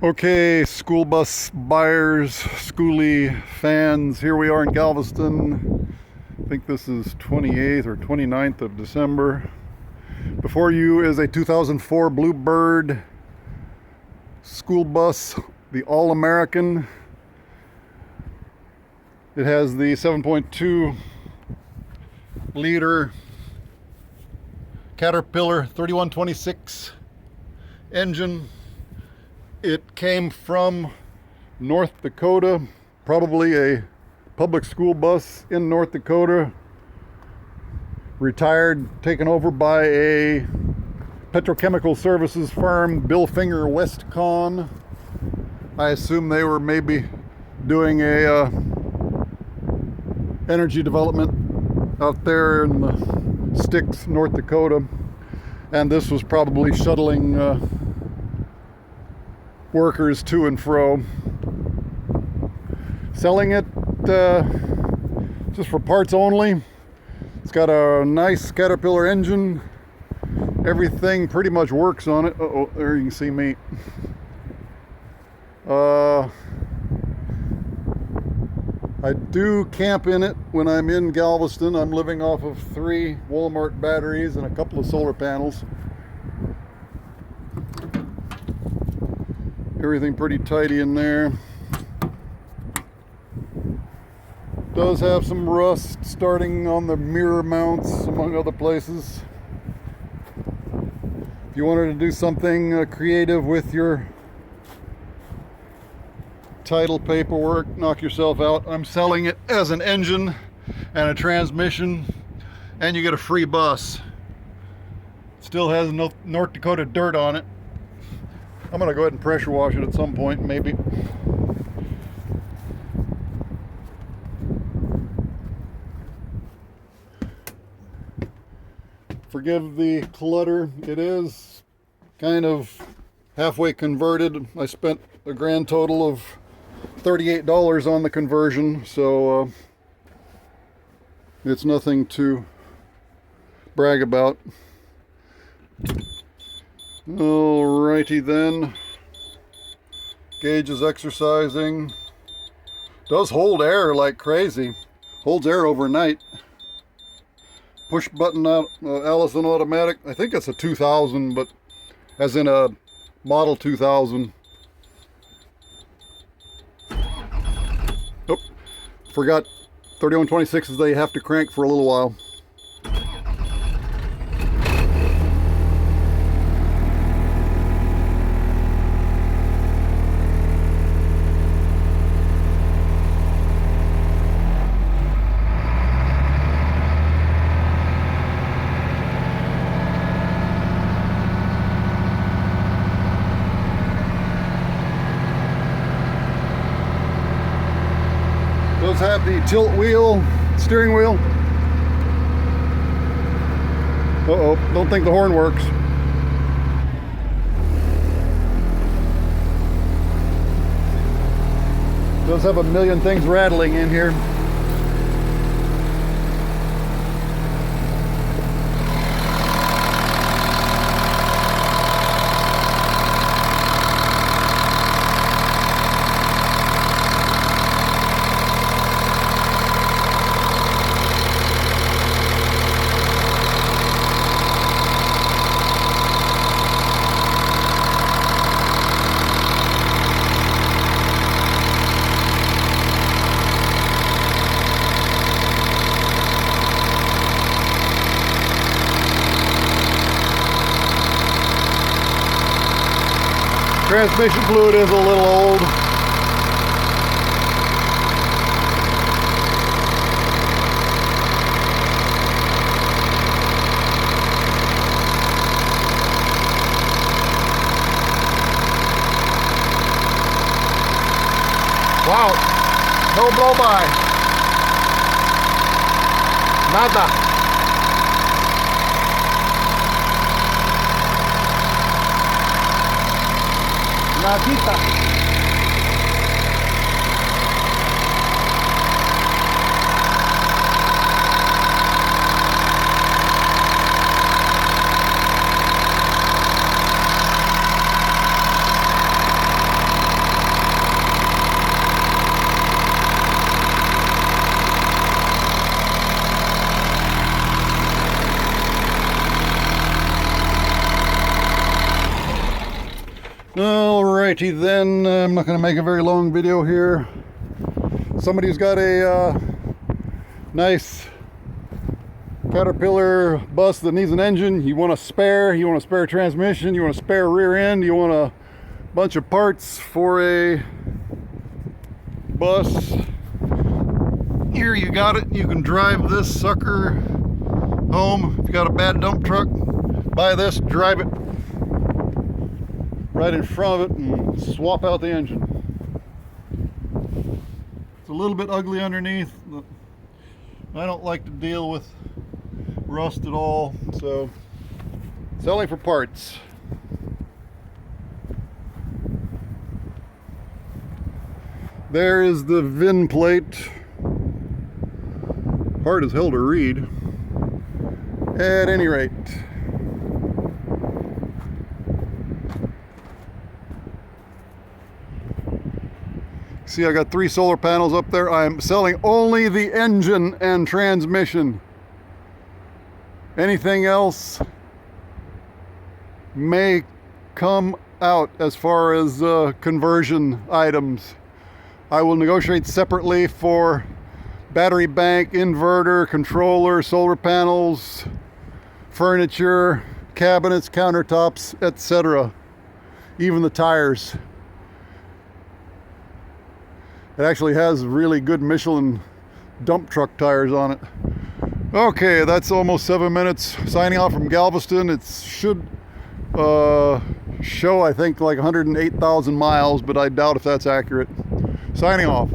Okay, school bus buyers, schoolie fans, here we are in Galveston. I think this is 28th or 29th of December. Before you is a 2004 Bluebird school bus, the All-American. It has the 7.2 liter Caterpillar 3126 engine. It came from North Dakota, probably a public school bus in North Dakota, retired, taken over by a petrochemical services firm, Bill Finger Westcon. I assume they were maybe doing a energy development out there in the sticks, North Dakota, and this was probably shuttling workers to and fro. Selling it just for parts only. It's got a nice Caterpillar engine. Everything pretty much works on it. Uh-oh, there you can see me. I do camp in it when I'm in Galveston. I'm living off of 3 Walmart batteries and a couple of solar panels. Everything pretty tidy in there. Does have some rust starting on the mirror mounts, among other places. If you wanted to do something creative with your title paperwork, knock yourself out. I'm selling it as an engine and a transmission, and you get a free bus. Still has no North Dakota dirt on it. I'm gonna go ahead and pressure wash it at some point, maybe. Forgive the clutter. It is kind of halfway converted. I spent a grand total of $38 on the conversion, so it's nothing to brag about. Alrighty then. Gauge is exercising. Does hold air like crazy. Holds air overnight. Push button out, Allison automatic. I think it's a 2000, but as in a model 2000. Oh, forgot 3126s they have to crank for a little while. Does have the tilt wheel, steering wheel. Uh-oh, don't think the horn works. Does have a million things rattling in here. Transmission fluid is a little old. Wow, no blow by. Nada. Nadita. Alrighty then, I'm not going to make a very long video here. Somebody's got a nice Caterpillar bus that needs an engine. You want a spare transmission, you want a spare rear end, you want a bunch of parts for a bus. Here you got it. You can drive this sucker home. If you got a bad dump truck, buy this, drive it right in front of it and swap out the engine. It's a little bit ugly underneath. I don't like to deal with rust at all, so it's only for parts. There is the VIN plate. Hard as hell to read. At any rate, see, I got 3 solar panels up there. I'm selling only the engine and transmission. Anything else may come out as far as conversion items. I will negotiate separately for battery bank, inverter, controller, solar panels, furniture, cabinets, countertops, etc. Even the tires. It actually has really good Michelin dump truck tires on it. Okay, that's almost 7 minutes. Signing off from Galveston. It should show, I think, like 108,000 miles, but I doubt if that's accurate. Signing off.